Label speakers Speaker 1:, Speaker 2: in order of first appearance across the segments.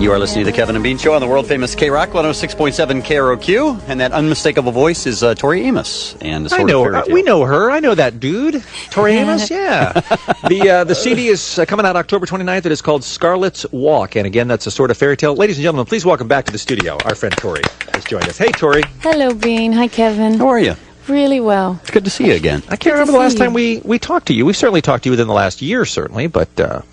Speaker 1: You are listening to the Kevin and Bean Show on the world-famous KROQ 106.7 KROQ, and that unmistakable voice is Tori Amos. And
Speaker 2: I know her. We know her. I know that dude. Tori Amos, yeah. The CD is coming out October 29th. It is called Scarlet's Walk, and again, that's a sort of fairy tale. Ladies and gentlemen, please welcome back to the studio our friend Tori has joined us. Hey, Tori.
Speaker 3: Hello, Bean. Hi, Kevin.
Speaker 1: How are you?
Speaker 3: Really well.
Speaker 1: It's good to see you again.
Speaker 2: I can't remember the last time we talked to you. We've certainly talked to you within the last year, certainly, but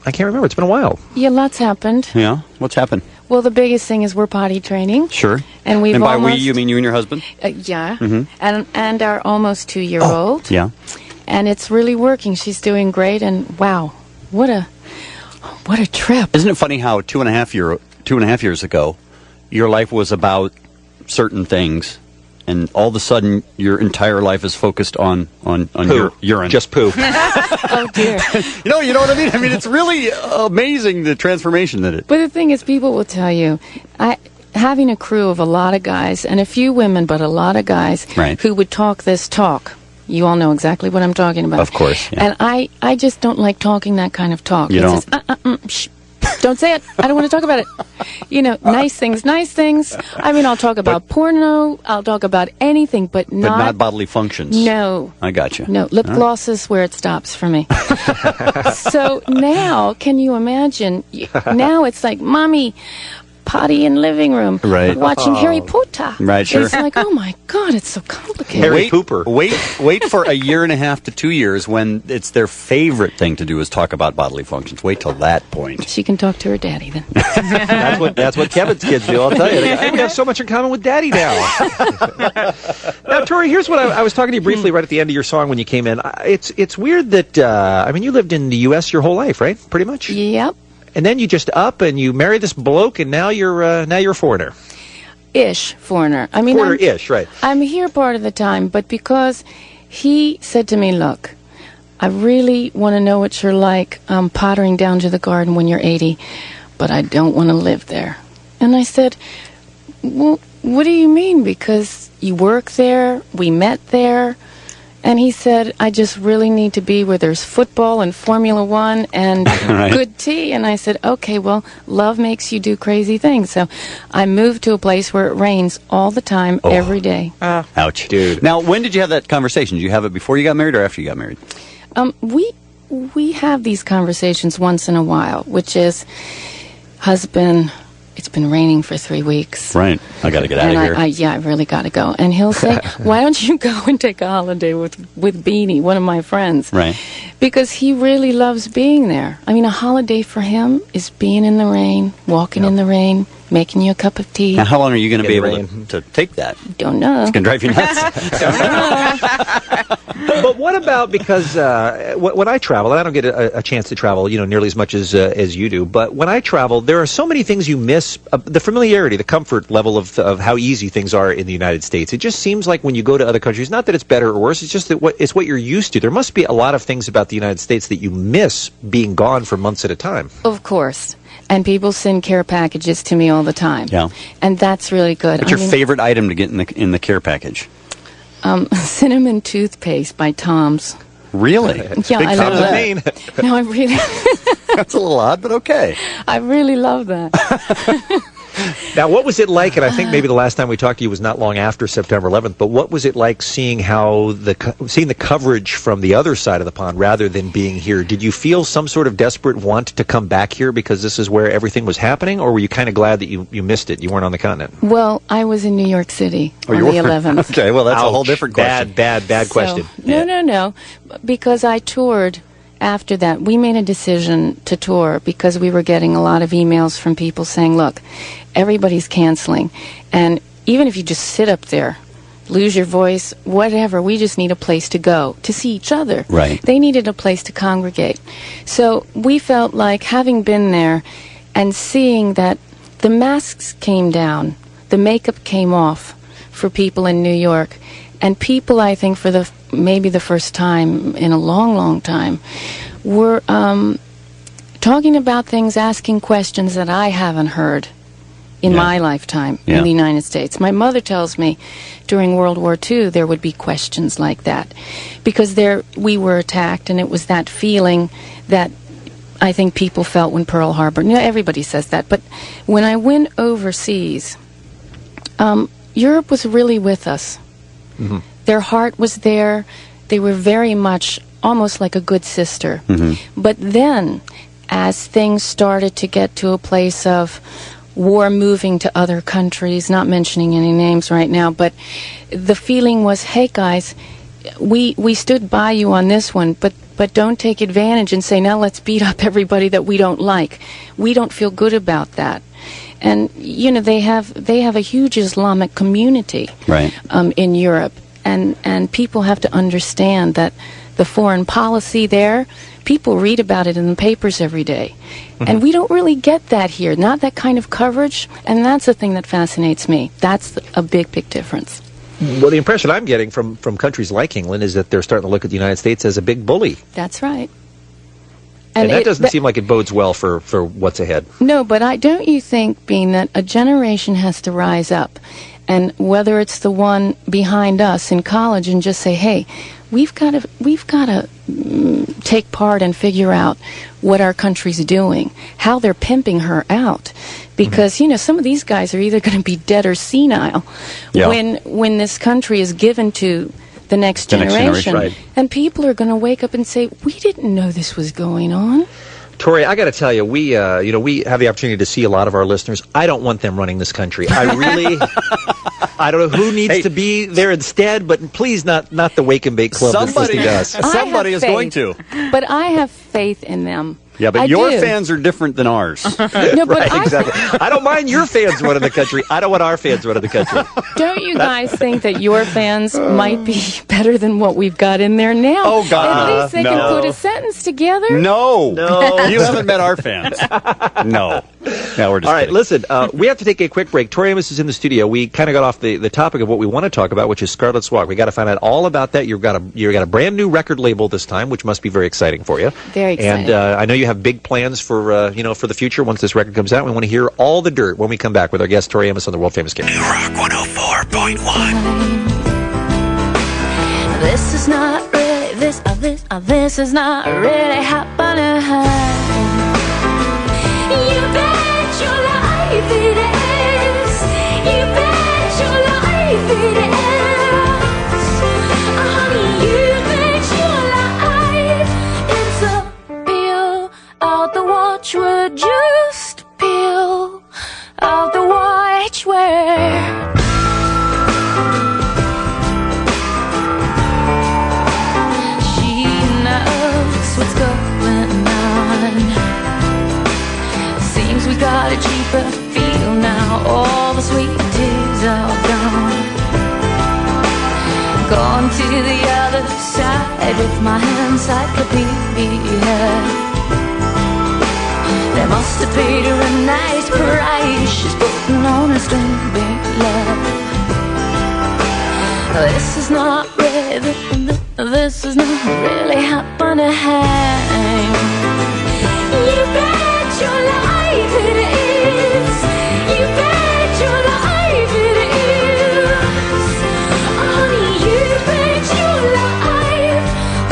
Speaker 2: I can't remember. It's been a while.
Speaker 3: Yeah, lots happened.
Speaker 1: Yeah? What's happened?
Speaker 3: Well, the biggest thing is we're potty training.
Speaker 1: Sure.
Speaker 3: And we've
Speaker 1: And by
Speaker 3: almost,
Speaker 1: we, you mean you and your husband?
Speaker 3: Yeah.
Speaker 1: Mm-hmm.
Speaker 3: And our almost 2-year-old.
Speaker 1: Yeah.
Speaker 3: And it's really working. She's doing great, and wow, what a trip.
Speaker 1: Isn't it funny how 2.5 years ago, your life was about certain things, and all of a sudden your entire life is focused on your urine.
Speaker 2: Just poo.
Speaker 3: Oh, dear.
Speaker 1: You know what I mean? I mean, it's really amazing the transformation that it...
Speaker 3: But the thing is, people will tell you, having a crew of a lot of guys, and a few women, but a lot of guys,
Speaker 1: Right.
Speaker 3: who would talk this talk. You all know exactly what I'm talking about.
Speaker 1: Of course, yeah.
Speaker 3: And I just don't like talking that kind of talk.
Speaker 1: You don't?
Speaker 3: Shh, don't say it. I don't want to talk about it. You know, nice things. I mean, I'll talk about porno. I'll talk about anything, but
Speaker 1: not bodily functions.
Speaker 3: No.
Speaker 1: I got you.
Speaker 3: No, lip gloss is where it stops for me. So now, can you imagine? Now it's like, Mommy, potty in living room.
Speaker 1: Right.
Speaker 3: Watching Harry Potter.
Speaker 1: Right, sure.
Speaker 3: It's like, oh my God, it's so complicated.
Speaker 2: Harry Pooper.
Speaker 1: Wait for a year and a half to 2 years when it's their favorite thing to do is talk about bodily functions. Wait till that point.
Speaker 3: She can talk to her daddy then.
Speaker 2: That's what Kevin's kids do, I'll tell you. We have so much in common with Daddy now. Now, Tori, here's what I was talking to you briefly right at the end of your song when you came in. It's weird that, I mean, you lived in the U.S. your whole life, right? Pretty much?
Speaker 3: Yep.
Speaker 2: And then you just up and you marry this bloke, and now you're a foreigner.
Speaker 3: Foreigner. I mean,
Speaker 2: Foreigner-ish, right.
Speaker 3: I'm here part of the time, but because he said to me, look, I really want to know what you're like pottering down to the garden when you're 80, but I don't want to live there. And I said, well, what do you mean? Because you work there, we met there. And he said, I just really need to be where there's football and Formula One and
Speaker 1: Right.
Speaker 3: good tea. And I said, okay, well, love makes you do crazy things. So I moved to a place where it rains all the time, every day.
Speaker 1: Ouch. Dude. Now, when did you have that conversation? Did you have it before you got married or after you got married?
Speaker 3: We have these conversations once in a while, which is, husband, it's been raining for 3 weeks.
Speaker 1: Right. I got to get out of here.
Speaker 3: I really got to go. And he'll say, why don't you go and take a holiday with Beanie, one of my friends?
Speaker 1: Right.
Speaker 3: Because he really loves being there. I mean, a holiday for him is being in the rain, walking in the rain, making you a cup of tea.
Speaker 1: Now, how long are you going to be able to take that?
Speaker 3: Don't know.
Speaker 1: It's going to drive you nuts.
Speaker 3: Don't know.
Speaker 2: But what about, because when I travel, and I don't get a chance to travel, nearly as much as you do, but when I travel, there are so many things you miss, the familiarity, the comfort level of how easy things are in the United States. It just seems like when you go to other countries, not that it's better or worse, it's just that it's what you're used to. There must be a lot of things about the United States that you miss being gone for months at a time.
Speaker 3: Of course. And people send care packages to me all the time.
Speaker 1: Yeah.
Speaker 3: And that's really good.
Speaker 1: What's your favorite item to get in the care package?
Speaker 3: Cinnamon toothpaste by Tom's.
Speaker 1: Really?
Speaker 3: Yeah, I love that.
Speaker 2: Maine.
Speaker 3: No, I really...
Speaker 1: That's a little odd, but okay.
Speaker 3: I really love that.
Speaker 2: Now, what was it like, and I think maybe the last time we talked to you was not long after September 11th, but what was it like seeing the coverage from the other side of the pond rather than being here? Did you feel some sort of desperate want to come back here because this is where everything was happening, or were you kind of glad that you missed it? You weren't on the continent.
Speaker 3: Well, I was in New York City on the 11th.
Speaker 1: Okay, well, that's a whole different question.
Speaker 2: Bad question.
Speaker 3: No. Because I toured after that. We made a decision to tour because we were getting a lot of emails from people saying, look, everybody's canceling. And even if you just sit up there, lose your voice, whatever, we just need a place to go to see each other.
Speaker 1: Right.
Speaker 3: They needed a place to congregate. So we felt like, having been there and seeing that the masks came down, the makeup came off for people in New York, and people, I think, for maybe the first time in a long, long time, were talking about things, asking questions that I haven't heard in my lifetime in the United States. My mother tells me during World War II there would be questions like that because we were attacked, and it was that feeling that I think people felt when Pearl Harbor. You know, everybody says that, but when I went overseas, Europe was really with us. Mm-hmm. Their heart was there. They were very much almost like a good sister. Mm-hmm. But then, as things started to get to a place of war moving to other countries, not mentioning any names right now, but the feeling was, hey guys, we stood by you on this one, but don't take advantage and say, now let's beat up everybody that we don't like. We don't feel good about that. And you know, they have a huge Islamic community, right, in Europe, and people have to understand that the foreign policy there, people read about it in the papers every day. Mm-hmm. And we don't really get that here, not that kind of coverage, and that's the thing that fascinates me. That's a big, big difference.
Speaker 2: Well, the impression I'm getting from countries like England is that they're starting to look at the United States as a big bully.
Speaker 3: That's right.
Speaker 2: And that doesn't seem like it bodes well for what's ahead.
Speaker 3: No, but don't you think, Bean, that a generation has to rise up, and whether it's the one behind us in college, and just say, hey, we've got to take part and figure out what our country's doing, how they're pimping her out, because mm-hmm. you know, some of these guys are either going to be dead or senile when this country is given to the next generation, right. And people are going to wake up and say, we didn't know this was going on.
Speaker 2: Tori, I got to tell you, we have the opportunity to see a lot of our listeners. I don't want them running this country. I really, I don't know who needs to be there instead, but please not the Wake and Bake Club that's listening to us.
Speaker 1: Somebody is going to.
Speaker 3: But I have faith in them.
Speaker 1: Yeah, but your fans are different than ours.
Speaker 3: No, but
Speaker 2: right, exactly. I don't mind your fans running the country. I don't want our fans running the country.
Speaker 3: Don't you guys think that your fans might be better than what we've got in there now?
Speaker 1: Oh, God.
Speaker 3: At least they can put a sentence together.
Speaker 1: No. You haven't met our fans. No. Now we're just
Speaker 2: all right,
Speaker 1: kidding.
Speaker 2: listen, we have to take a quick break. Tori Amos is in the studio. We kind of got off the topic of what we want to talk about, which is Scarlet's Walk. We got to find out all about that. You've got a brand new record label this time, which must be very exciting for you.
Speaker 3: Very exciting.
Speaker 2: And I know you have big plans for the future once this record comes out. We want to hear all the dirt when we come back with our guest Tori Amos on the world famous KROQ 104.1.
Speaker 4: This is not really this is not really happening. You bet your life it is. You bet your life it is. Honey, you bet your life it's a peel out the watchword, just peel out the watchword. What's going on? Seems we got a cheaper feel now. All the sweet teas are gone. Gone to the other side with my encyclopedia. They must have paid her a nice price. She's putting on a string big love. This is not really, this is not really happening. You bet your life it is. You bet your life it is. Honey, you bet your life.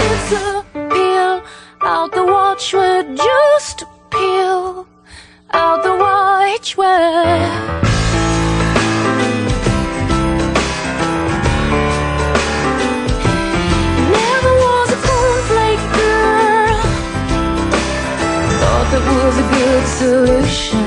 Speaker 4: It's a peel out the watchword, just peel out the watchword. That was a good solution.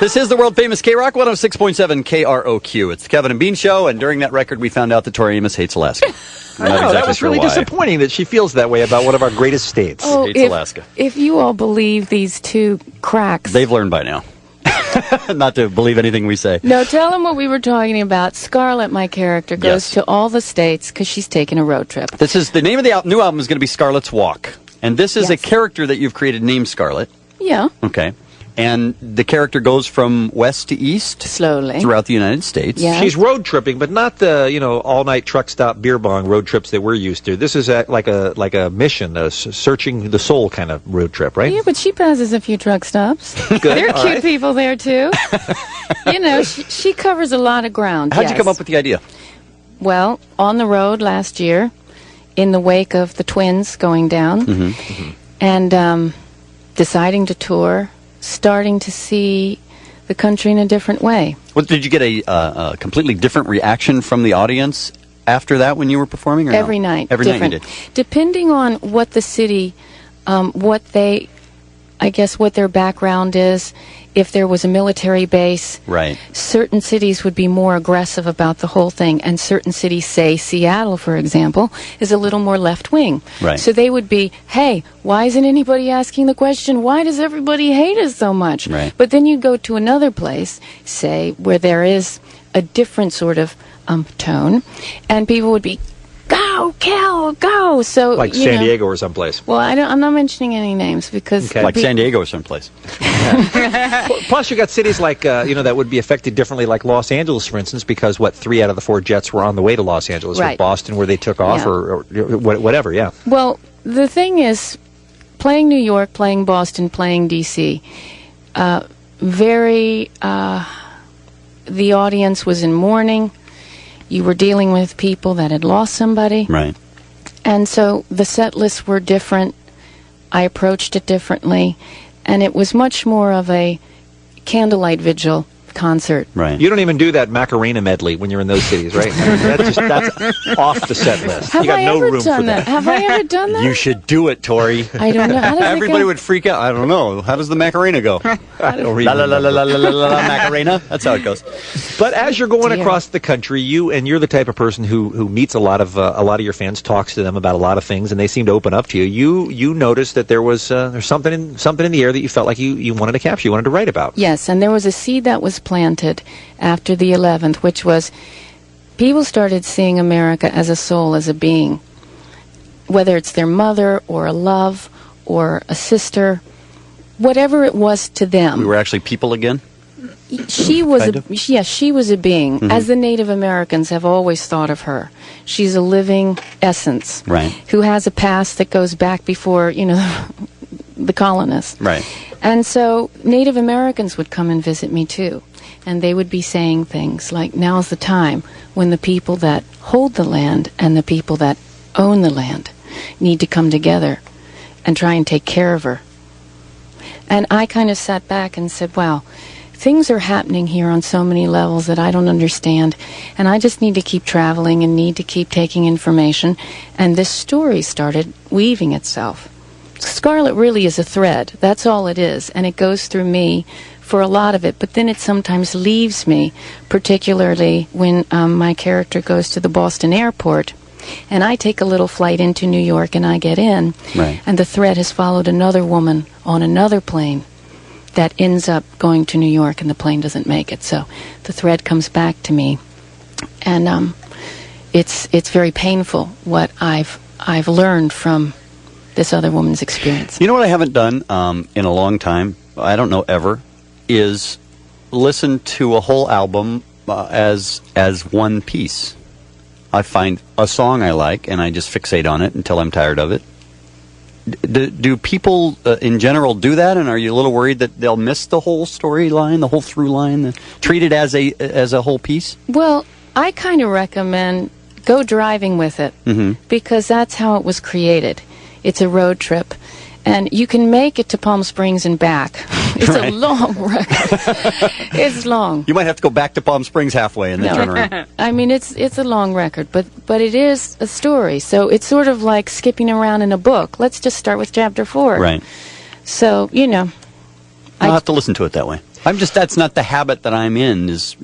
Speaker 1: This is the world-famous KROQ 106.7 KROQ. It's the Kevin and Bean Show, and during that record, we found out that Tori Amos hates Alaska.
Speaker 2: I know, that was really disappointing that she feels that way about one of our greatest states.
Speaker 3: Oh,
Speaker 1: Hates Alaska.
Speaker 3: If you all believe these two cracks.
Speaker 1: They've learned by now not to believe anything we say.
Speaker 3: No, tell them what we were talking about. Scarlett, my character, goes
Speaker 1: Yes.
Speaker 3: to all the states because she's taking a road trip.
Speaker 1: This is the name of the new album is going to be Scarlett's Walk, and this is a
Speaker 3: Yes.
Speaker 1: character that you've created named Scarlett.
Speaker 3: Yeah,
Speaker 1: Okay, and the character goes from west to east
Speaker 3: slowly.
Speaker 1: throughout the United States.
Speaker 3: Yeah.
Speaker 2: She's road tripping, but not the all-night truck stop beer bong road trips that we're used to. This is like a mission, a searching the soul kind of road trip, right?
Speaker 3: Yeah, but she passes a few truck stops. There are
Speaker 2: All
Speaker 3: cute
Speaker 2: right.
Speaker 3: people there, too. She covers a lot of ground.
Speaker 1: How'd you
Speaker 3: yes.
Speaker 1: come up with the idea?
Speaker 3: Well, on the road last year, in the wake of the twins going down, and deciding to tour, starting to see the country in a different way.
Speaker 1: Well, did you get a completely different reaction from the audience after that when you were performing? Or
Speaker 3: Every
Speaker 1: no?
Speaker 3: night.
Speaker 1: Every
Speaker 3: different.
Speaker 1: night you did.
Speaker 3: Depending on what the city, what their background is, if there was a military base,
Speaker 1: Right.
Speaker 3: certain cities would be more aggressive about the whole thing, and certain cities, say Seattle, for example, is a little more left-wing.
Speaker 1: Right.
Speaker 3: So they would be, hey, why isn't anybody asking the question, why does everybody hate us so much?
Speaker 1: Right.
Speaker 3: But then you go to another place, say, where there is a different sort of tone, and people would be, go, kill, go. So
Speaker 2: Like
Speaker 3: you
Speaker 2: San
Speaker 3: know-
Speaker 2: Diego or someplace.
Speaker 3: Well, I'm not mentioning any names because
Speaker 2: Okay.
Speaker 1: Like San Diego or someplace.
Speaker 2: Plus, you got cities like that would be affected differently, like Los Angeles, for instance, because 3 out of the 4 jets were on the way to Los Angeles, or
Speaker 3: Right.
Speaker 2: Boston, where they took off,
Speaker 3: Yeah.
Speaker 2: or whatever. Yeah.
Speaker 3: Well, the thing is, playing New York, playing Boston, playing D.C., the audience was in mourning. You were dealing with people that had lost somebody.
Speaker 1: Right.
Speaker 3: And so the set lists were different. I approached it differently. And it was much more of a candlelight vigil concert.
Speaker 1: Right.
Speaker 2: You don't even do that Macarena medley when you're in those cities, right? That's off the set list.
Speaker 3: Have
Speaker 2: You got
Speaker 3: I
Speaker 2: no
Speaker 3: ever
Speaker 2: room
Speaker 3: done
Speaker 2: for that.
Speaker 3: Have I ever done that?
Speaker 1: You should do it, Tori.
Speaker 3: I don't know. How does it
Speaker 1: Everybody
Speaker 3: go?
Speaker 1: would freak out. I don't know. How does the Macarena go?
Speaker 2: I don't
Speaker 1: La
Speaker 2: really
Speaker 1: la la la
Speaker 2: remember.
Speaker 1: la la la la Macarena. That's how it goes.
Speaker 2: But as you're going
Speaker 3: Dear.
Speaker 2: across the country, you're the type of person who meets a lot of your fans, talks to them about a lot of things, and they seem to open up to you. You noticed that there's something in the air that you felt like you wanted to capture, you wanted to write about.
Speaker 3: Yes, and there was a seed that was planted after the 11th, which was people started seeing America as a soul, as a being, whether it's their mother or a love or a sister, whatever it was to them.
Speaker 1: We were actually people again.
Speaker 3: She was
Speaker 1: Kind
Speaker 3: she was a being, as the Native Americans have always thought of her. She's a living essence,
Speaker 1: Right.
Speaker 3: who has a past that goes back before the colonists.
Speaker 1: Right.
Speaker 3: And so Native Americans would come and visit me too, and they would be saying things like, "Now's the time when the people that hold the land and the people that own the land need to come together and try and take care of her." And I kind of sat back and said, wow, things are happening here on so many levels that I don't understand, and I just need to keep traveling and need to keep taking information. And this story started weaving itself. Scarlet really is a thread. That's all it is, and it goes through me for a lot of it, but then it sometimes leaves me, particularly when my character goes to the Boston airport, and I take a little flight into New York and I get in,
Speaker 1: Right.
Speaker 3: and the thread has followed another woman on another plane that ends up going to New York, and the plane doesn't make it. So the thread comes back to me, and it's very painful what I've learned from this other woman's experience.
Speaker 1: You know what I haven't done in a long time? I don't know ever. Is listen to a whole album as one piece. I find a song I like and I just fixate on it until I'm tired of it. Do people in general do that, and are you a little worried that they'll miss the whole storyline, the whole through line, treat it as a whole piece?
Speaker 3: Well, I kind of recommend go driving with it, because that's how it was created. It's a road trip, and you can make it to Palm Springs and back. It's
Speaker 1: Right.
Speaker 3: a long record. It's long.
Speaker 1: You might have to go back to Palm Springs halfway and then turn around.
Speaker 3: I mean, it's a long record, but it is a story. So it's sort of like skipping around in a book. Let's just start with chapter 4.
Speaker 1: Right.
Speaker 3: So,
Speaker 1: I'll have to listen to it that way. That's not the habit that I'm in, is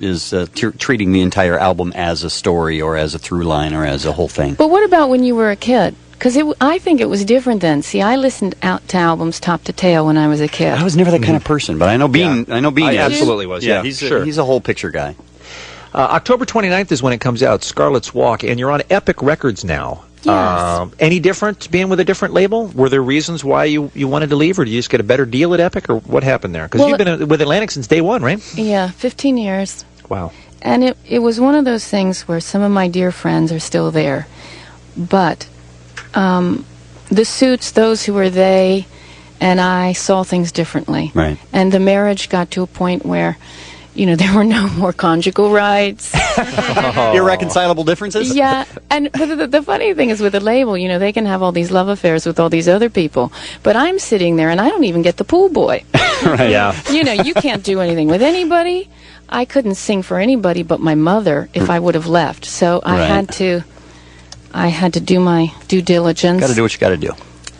Speaker 1: treating the entire album as a story or as a through line or as a whole thing.
Speaker 3: But what about when you were a kid? Because I think it was different then. See, I listened out to albums top to tail when I was a kid.
Speaker 1: I was never that kind of person, but I know Bean. I know Bean.
Speaker 2: I absolutely was. Yeah,
Speaker 1: he's a whole picture guy.
Speaker 2: October 29th is when it comes out, Scarlet's Walk, and you're on Epic Records now.
Speaker 3: Yes.
Speaker 2: Any different being with a different label? Were there reasons why you wanted to leave, or did you just get a better deal at Epic, or what happened there? Because you've been with Atlantic since day one, right?
Speaker 3: Yeah, 15 years.
Speaker 2: Wow.
Speaker 3: And it was one of those things where some of my dear friends are still there. But the Suits, those who were they, and I saw things differently.
Speaker 1: Right.
Speaker 3: And the marriage got to a point where, there were no more conjugal rights.
Speaker 1: Irreconcilable differences?
Speaker 3: Yeah, and the funny thing is with the label, they can have all these love affairs with all these other people, but I'm sitting there and I don't even get the pool boy.
Speaker 1: Right.
Speaker 2: Yeah.
Speaker 3: You can't do anything with anybody. I couldn't sing for anybody but my mother if I would have left. So I had to do my due diligence.
Speaker 1: Got to do what you got to do.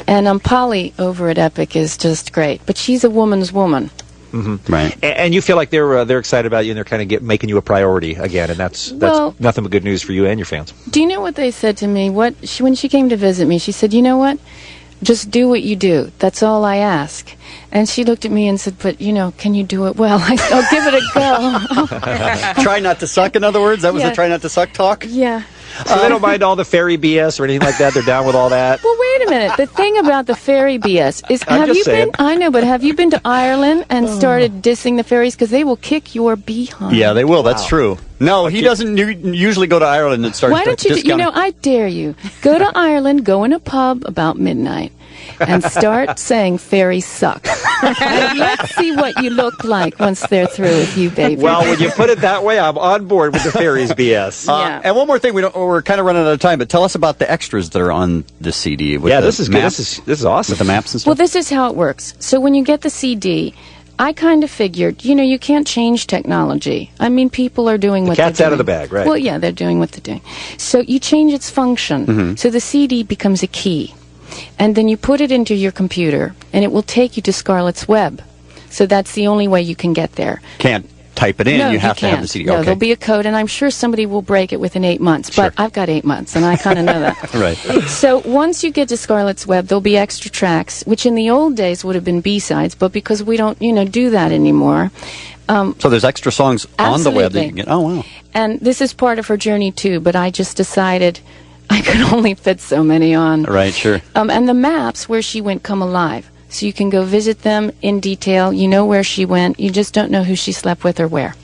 Speaker 3: And Polly over at Epic is just great, but she's a woman's woman.
Speaker 2: Mm-hmm.
Speaker 1: Right.
Speaker 2: And you feel like they're excited about you, and they're kind of making you a priority again, and that's nothing but good news for you and your fans.
Speaker 3: Do you know what they said to me? When she came to visit me, she said, "You know what? Just do what you do. That's all I ask." And she looked at me and said, "But can you do it well?" I'll give it a go.
Speaker 1: Try not to suck. In other words, that was
Speaker 3: Yeah.
Speaker 1: the try not to suck talk.
Speaker 3: Yeah.
Speaker 2: So they don't mind all the fairy BS or anything like that. They're down with all that.
Speaker 3: Well, wait a minute. The thing about the fairy BS is,
Speaker 2: I'm just saying.
Speaker 3: I know, but have you been to Ireland and started dissing the fairies? Because they will kick your behind.
Speaker 1: Yeah, they will. That's true. No, he doesn't usually go to Ireland and start.
Speaker 3: Why don't you? I dare you. Go to Ireland. Go in a pub about midnight. And start saying fairies suck. And let's see what you look like once they're through with you, baby.
Speaker 2: Well, when you put it that way, I'm on board with the fairies BS.
Speaker 3: Yeah.
Speaker 1: And one more thing, we're kind of running out of time, but tell us about the extras that are on the CD. With
Speaker 2: This is good. This is awesome.
Speaker 1: With the maps and stuff.
Speaker 3: Well, this is how it works. So when you get the CD, I kind of figured, you can't change technology. I mean, people are doing what they're doing.
Speaker 2: Cat's out of the bag, right?
Speaker 3: Well, yeah, they're doing what they're doing. So you change its function. So the CD becomes a key. And then you put it into your computer, and it will take you to Scarlet's Web. So that's the only way you can get there.
Speaker 1: Can't type it in.
Speaker 3: No,
Speaker 1: you have to
Speaker 3: can't.
Speaker 1: have the CD.
Speaker 3: No,
Speaker 1: Okay.
Speaker 3: there'll be a code, and I'm sure somebody will break it within 8 months.
Speaker 1: Sure.
Speaker 3: But I've got 8 months, and I kind of know that.
Speaker 1: Right.
Speaker 3: So once you get to Scarlet's Web, there'll be extra tracks, which in the old days would have been B-sides, but because we don't, do that anymore.
Speaker 1: So there's extra songs on the web that you can get. Oh, wow.
Speaker 3: And this is part of her journey, too, but I just decided I could only fit so many on.
Speaker 1: Right, sure.
Speaker 3: And the maps where she went come alive. So you can go visit them in detail. You know where she went. You just don't know who she slept with or where.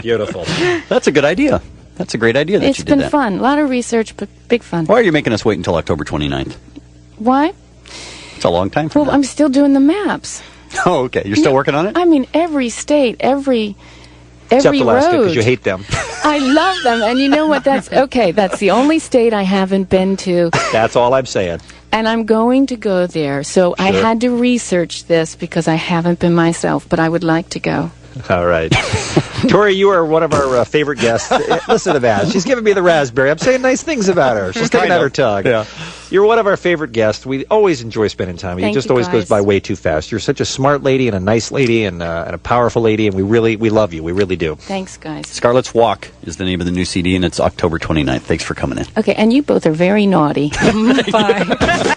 Speaker 2: Beautiful.
Speaker 1: That's a good idea. That's a great idea that
Speaker 3: It's
Speaker 1: you did
Speaker 3: been fun. A lot of research, but big fun.
Speaker 1: Why are you making us wait until October 29th?
Speaker 3: Why?
Speaker 1: It's a long time from
Speaker 3: Well,
Speaker 1: now.
Speaker 3: I'm still doing the maps.
Speaker 1: Oh, okay. You're still working on it?
Speaker 3: I mean, every state, every
Speaker 2: Except Alaska, because
Speaker 3: road.
Speaker 2: you hate them.
Speaker 3: I love them. And you know what? That's the only state I haven't been to.
Speaker 2: That's all I'm saying.
Speaker 3: And I'm going to go there. So I
Speaker 2: Sure.
Speaker 3: had to research this because I haven't been myself, but I would like to go.
Speaker 2: All right. Tori, you are one of our favorite guests. Listen to that. She's giving me the raspberry. I'm saying nice things about her. She's sticking
Speaker 1: Kind
Speaker 2: out
Speaker 1: of.
Speaker 2: her tongue.
Speaker 1: Yeah.
Speaker 2: You're one of our favorite guests. We always enjoy spending time with you. It
Speaker 3: Thank
Speaker 2: just
Speaker 3: you,
Speaker 2: always goes
Speaker 3: guys.
Speaker 2: by way too fast. You're such a smart lady and a nice lady and a powerful lady, and we love you. We really do.
Speaker 3: Thanks, guys.
Speaker 1: Scarlet's Walk is the name of the new CD, and it's October 29th. Thanks for coming in.
Speaker 3: Okay, and you both are very naughty. Bye.